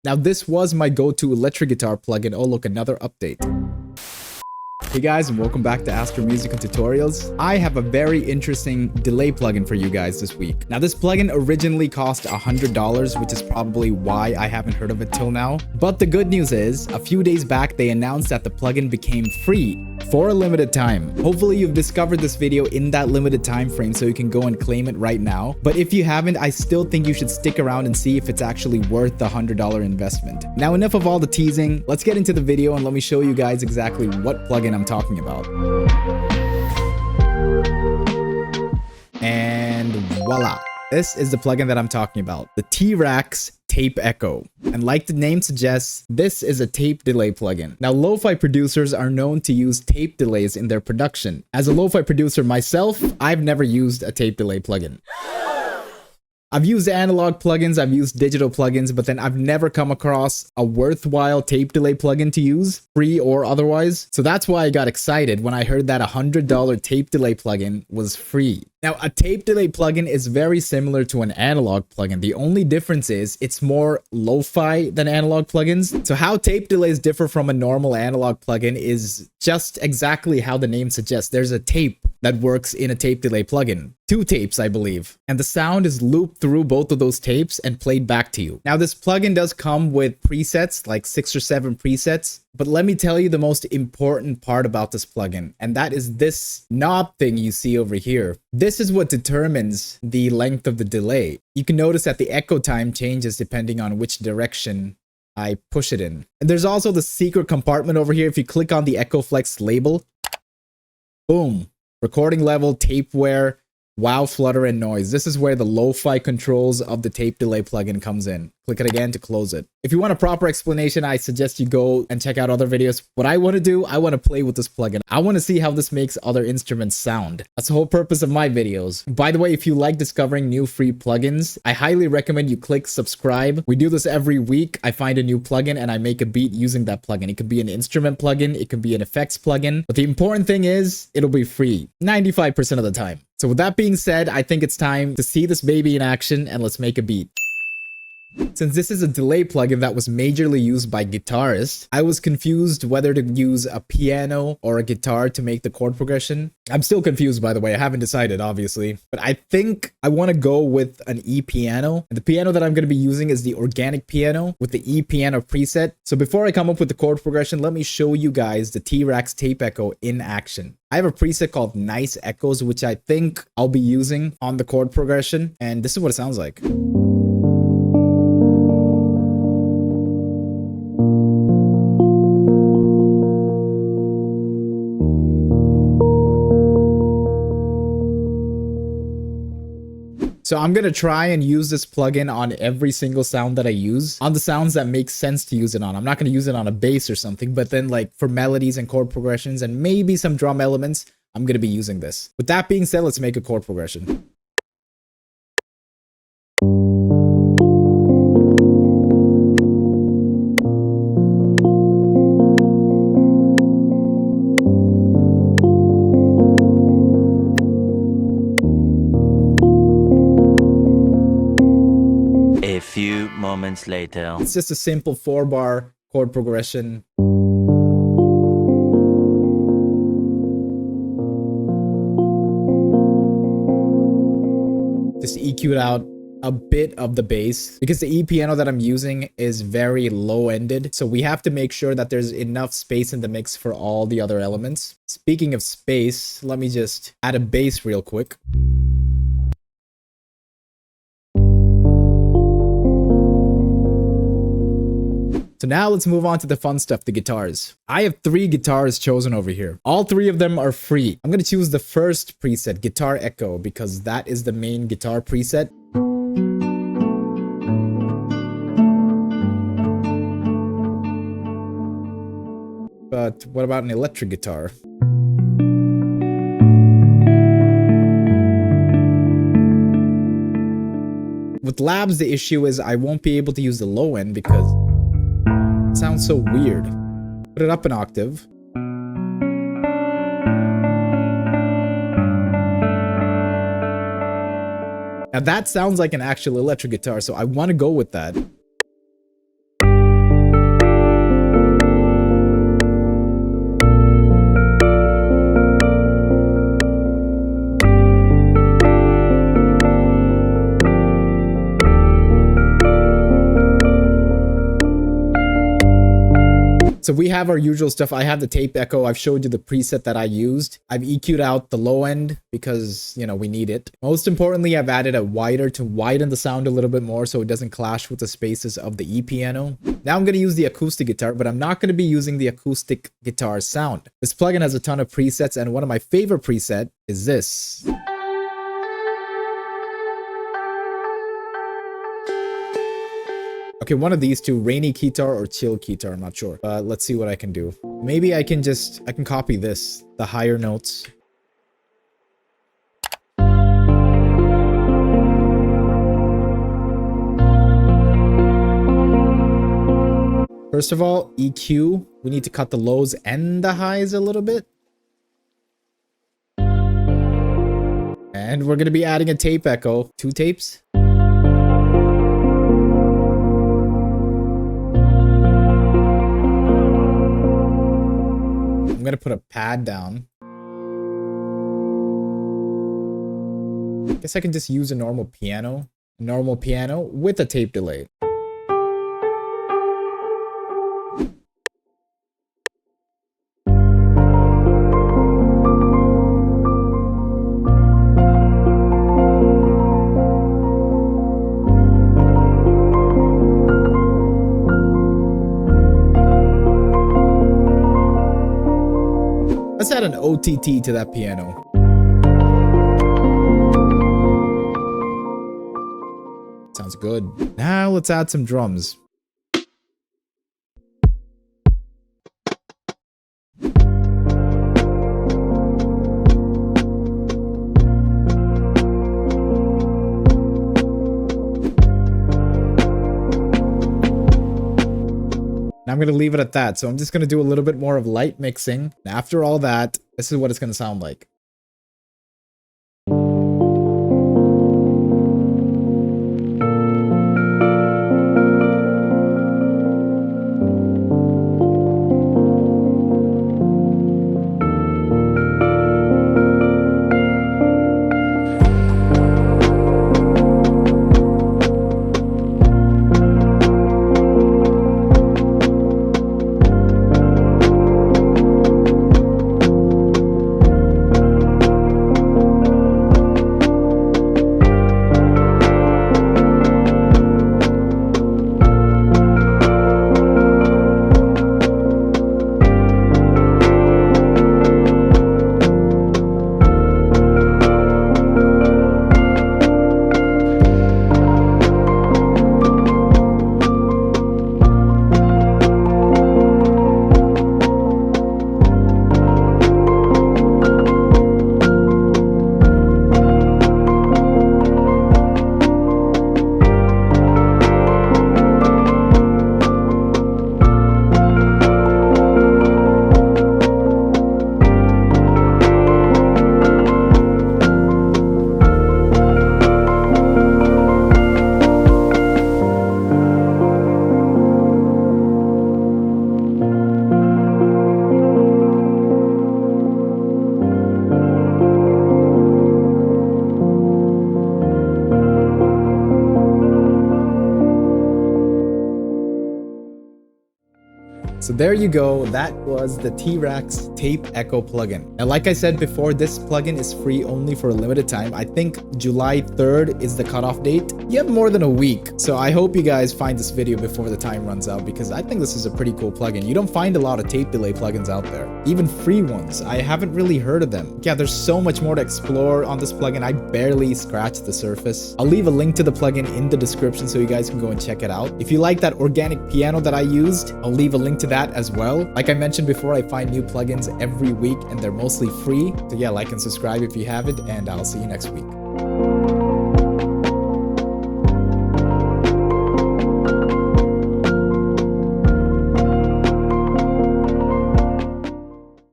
Now this was my go-to electric guitar plugin. Oh look, another update. Hey guys, and welcome back to Astro Music and Tutorials. I have a very interesting delay plugin for you guys this week. Now this plugin originally cost $100, which is probably why I haven't heard of it till now. But the good news is, a few days back they announced that the plugin became free for a limited time. Hopefully you've discovered this video in that limited time frame so you can go and claim it right now. But if you haven't, I still think you should stick around and see if it's actually worth the $100 investment. Now enough of all the teasing, let's get into the video and let me show you guys exactly what plugin I'm talking about. And voila, this is the plugin that I'm talking about, the T-Rax Tape Echo. And like the name suggests, this is a tape delay plugin. Now lo-fi producers are known to use tape delays in their production. As a lo-fi producer myself, I've never used a tape delay plugin. I've used analog plugins, I've used digital plugins, but then I've never come across a worthwhile tape delay plugin to use, free or otherwise. So that's why I got excited when I heard that $100 tape delay plugin was free. Now, a tape delay plugin is very similar to an analog plugin. The only difference is it's more lo-fi than analog plugins. So how tape delays differ from a normal analog plugin is just exactly how the name suggests. There's a tape that works in a tape delay plugin. 2 tapes, I believe. And the sound is looped through both of those tapes and played back to you. Now, this plugin does come with presets, like 6 or 7 presets. But let me tell you the most important part about this plugin, and that is this knob thing you see over here. This is what determines the length of the delay. You can notice that the echo time changes depending on which direction I push it in. And there's also the secret compartment over here. If you click on the Echo Flex label, boom, recording level, tape wear, wow, flutter, and noise. This is where the lo-fi controls of the tape delay plugin comes in. Click it again to close it. If you want a proper explanation, I suggest you go and check out other videos. What I want to do, I want to play with this plugin. I want to see how this makes other instruments sound. That's the whole purpose of my videos. By the way, if you like discovering new free plugins, I highly recommend you click subscribe. We do this every week. I find a new plugin and I make a beat using that plugin. It could be an instrument plugin, it could be an effects plugin, but the important thing is it'll be free 95% of the time. So with that being said, I think it's time to see this baby in action and let's make a beat. Since this is a delay plugin that was majorly used by guitarists, I was confused whether to use a piano or a guitar to make the chord progression. I'm still confused, by the way. I haven't decided, obviously. But I think I want to go with an E-piano. And the piano that I'm going to be using is the organic piano with the E-piano preset. So before I come up with the chord progression, let me show you guys the T-Rax Tape Echo in action. I have a preset called Nice Echoes, which I think I'll be using on the chord progression. And this is what it sounds like. So I'm going to try and use this plugin on every single sound that I use, on the sounds that make sense to use it on. I'm not going to use it on a bass or something, but then like for melodies and chord progressions and maybe some drum elements, I'm going to be using this. With that being said, let's make a chord progression. A few moments later. It's just a simple 4-bar chord progression. Just EQ'd out a bit of the bass because the E-piano that I'm using is very low-ended. So we have to make sure that there's enough space in the mix for all the other elements. Speaking of space, let me just add a bass real quick. So now let's move on to the fun stuff, the guitars. I have 3 guitars chosen over here. All 3 of them are free. I'm going to choose the first preset, Guitar Echo, because that is the main guitar preset. But what about an electric guitar? With labs, the issue is I won't be able to use the low end because it sounds so weird. Put it up an octave. Now that sounds like an actual electric guitar, so I want to go with that. So we have our usual stuff. I have the tape echo. I've showed you the preset that I used. I've EQ'd out the low end because, you know, we need it. Most importantly, I've added a wider to widen the sound a little bit more so it doesn't clash with the spaces of the E piano. Now I'm going to use the acoustic guitar, but I'm not going to be using the acoustic guitar sound. This plugin has a ton of presets, and one of my favorite preset is this. Okay, one of these two, rainy guitar or chill guitar, I'm not sure. But let's see what I can do. Maybe I can copy this, the higher notes. First of all, EQ, we need to cut the lows and the highs a little bit. And we're going to be adding a tape echo, 2 tapes. I'm going to put a pad down. I guess I can just use a normal piano with a tape delay. Let's add an OTT to that piano. Sounds good. Now let's add some drums. I'm going to leave it at that. So I'm just going to do a little bit more of light mixing. And after all that, this is what it's going to sound like. So there you go, that was the T-Rex Tape Echo plugin. Now like I said before, this plugin is free only for a limited time. I think July 3rd is the cutoff date. You have more than a week, so I hope you guys find this video before the time runs out, because I think this is a pretty cool plugin. You don't find a lot of tape delay plugins out there, even free ones. I haven't really heard of them. Yeah, there's so much more to explore on this plugin. I barely scratched the surface. I'll leave a link to the plugin in the description so you guys can go and check it out. If you like that organic piano that I used, I'll leave a link to that as well. Like I mentioned before, I find new plugins every week and they're mostly free. So yeah, like and subscribe if you haven't, and I'll see you next week.